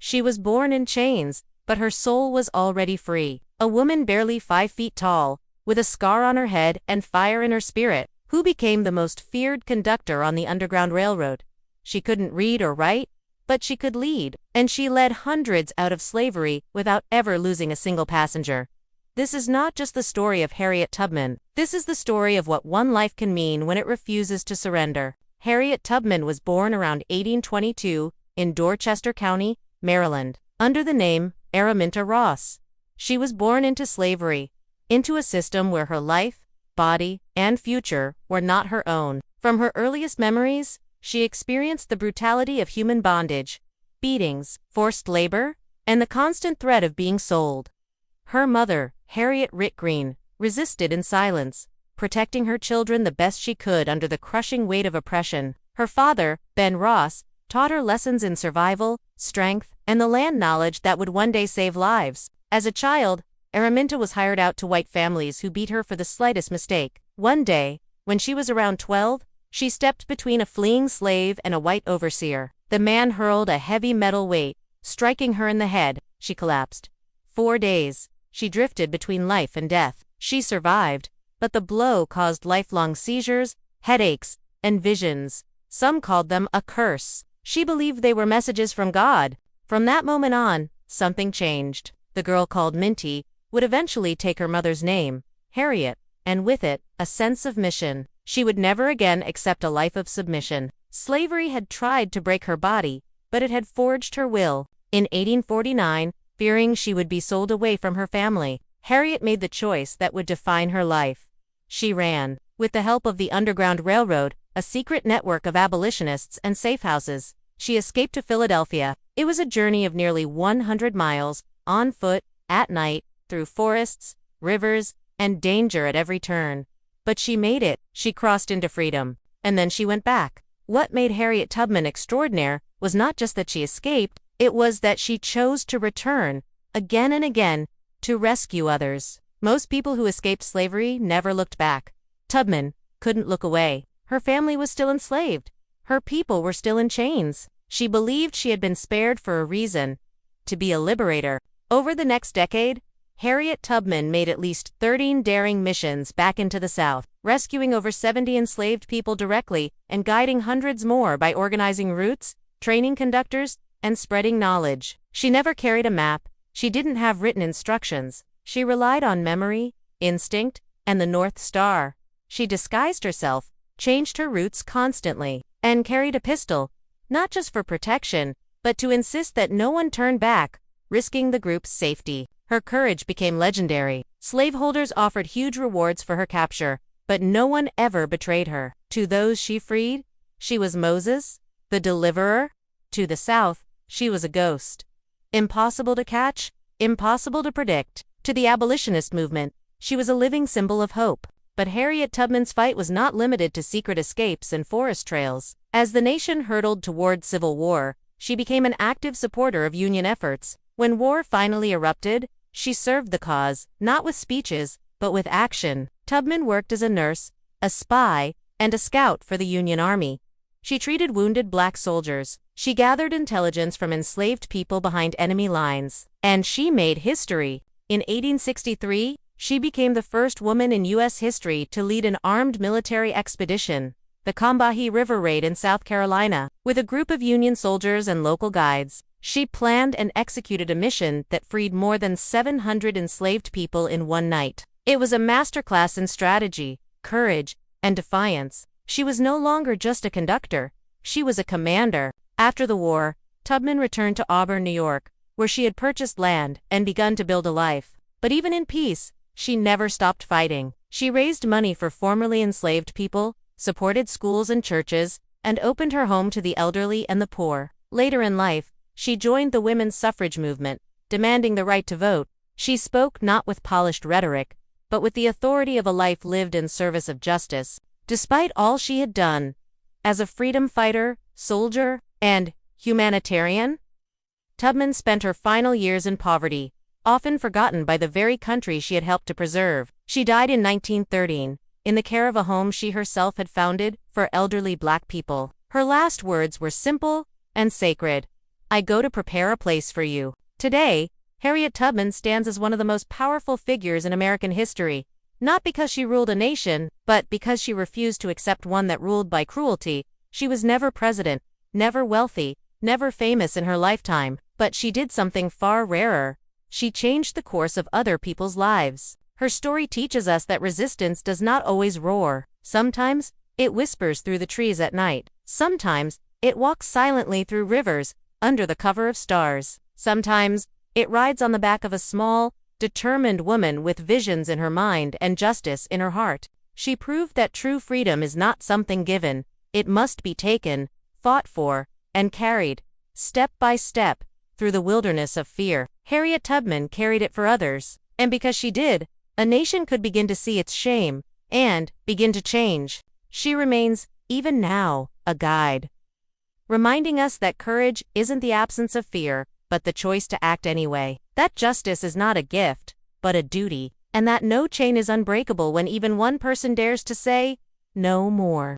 She was born in chains, but her soul was already free. A woman barely 5 feet tall, with a scar on her head and fire in her spirit, who became the most feared conductor on the Underground Railroad. She couldn't read or write, but she could lead, and she led hundreds out of slavery without ever losing a single passenger. This is not just the story of Harriet Tubman. This is the story of what one life can mean when it refuses to surrender. Harriet Tubman was born around 1822 in Dorchester County, Maryland, under the name Araminta Ross. She was born into slavery, into a system where her life, body, and future were not her own. From her earliest memories, she experienced the brutality of human bondage, beatings, forced labor, and the constant threat of being sold. Her mother, Harriet Green, resisted in silence, protecting her children the best she could under the crushing weight of oppression. Her father, Ben Ross, taught her lessons in survival, strength, and the land knowledge that would one day save lives. As a child, Araminta was hired out to white families who beat her for the slightest mistake. One day, when she was around 12, she stepped between a fleeing slave and a white overseer. The man hurled a heavy metal weight, striking her in the head. She collapsed. 4 days, she drifted between life and death. She survived, but the blow caused lifelong seizures, headaches, and visions. Some called them a curse. She believed they were messages from God. From that moment on, something changed. The girl called Minty would eventually take her mother's name, Harriet, and with it, a sense of mission. She would never again accept a life of submission. Slavery had tried to break her body, but it had forged her will. In 1849, fearing she would be sold away from her family, Harriet made the choice that would define her life. She ran. With the help of the Underground Railroad, a secret network of abolitionists and safe houses, she escaped to Philadelphia. It was a journey of nearly 100 miles, on foot, at night, through forests, rivers, and danger at every turn. But she made it. She crossed into freedom. And then she went back. What made Harriet Tubman extraordinary was not just that she escaped, it was that she chose to return, again and again, to rescue others. Most people who escaped slavery never looked back. Tubman couldn't look away. Her family was still enslaved. Her people were still in chains. She believed she had been spared for a reason, to be a liberator. Over the next decade, Harriet Tubman made at least 13 daring missions back into the South, rescuing over 70 enslaved people directly and guiding hundreds more by organizing routes, training conductors, and spreading knowledge. She never carried a map. She didn't have written instructions. She relied on memory, instinct, and the North Star. She disguised herself, changed her routes constantly, and carried a pistol, not just for protection, but to insist that no one turn back, risking the group's safety. Her courage became legendary. Slaveholders offered huge rewards for her capture, but no one ever betrayed her. To those she freed, she was Moses, the deliverer. To the South, she was a ghost. Impossible to catch, impossible to predict. To the abolitionist movement, she was a living symbol of hope. But Harriet Tubman's fight was not limited to secret escapes and forest trails. As the nation hurtled toward civil war, she became an active supporter of Union efforts. When war finally erupted, she served the cause, not with speeches, but with action. Tubman worked as a nurse, a spy, and a scout for the Union Army. She treated wounded black soldiers. She gathered intelligence from enslaved people behind enemy lines. And she made history. In 1863, she became the first woman in U.S. history to lead an armed military expedition, the Combahee River Raid in South Carolina. With a group of Union soldiers and local guides, she planned and executed a mission that freed more than 700 enslaved people in one night. It was a masterclass in strategy, courage, and defiance. She was no longer just a conductor. She was a commander. After the war, Tubman returned to Auburn, New York, where she had purchased land and begun to build a life. But even in peace, she never stopped fighting. She raised money for formerly enslaved people, supported schools and churches, and opened her home to the elderly and the poor. Later in life, she joined the women's suffrage movement, demanding the right to vote. She spoke not with polished rhetoric, but with the authority of a life lived in service of justice. Despite all she had done, as a freedom fighter, soldier, and humanitarian, Tubman spent her final years in poverty, often forgotten by the very country she had helped to preserve. She died in 1913, in the care of a home she herself had founded for elderly black people. Her last words were simple and sacred. I go to prepare a place for you. Today, Harriet Tubman stands as one of the most powerful figures in American history, not because she ruled a nation, but because she refused to accept one that ruled by cruelty. She was never president, never wealthy, never famous in her lifetime, but she did something far rarer. She changed the course of other people's lives. Her story teaches us that resistance does not always roar. Sometimes, it whispers through the trees at night. Sometimes, it walks silently through rivers, under the cover of stars. Sometimes, it rides on the back of a small, determined woman with visions in her mind and justice in her heart. She proved that true freedom is not something given. It must be taken, fought for, and carried, step by step, through the wilderness of fear. Harriet Tubman carried it for others, and because she did, a nation could begin to see its shame, and begin to change. She remains, even now, a guide, reminding us that courage isn't the absence of fear, but the choice to act anyway. That justice is not a gift, but a duty, and that no chain is unbreakable when even one person dares to say, no more.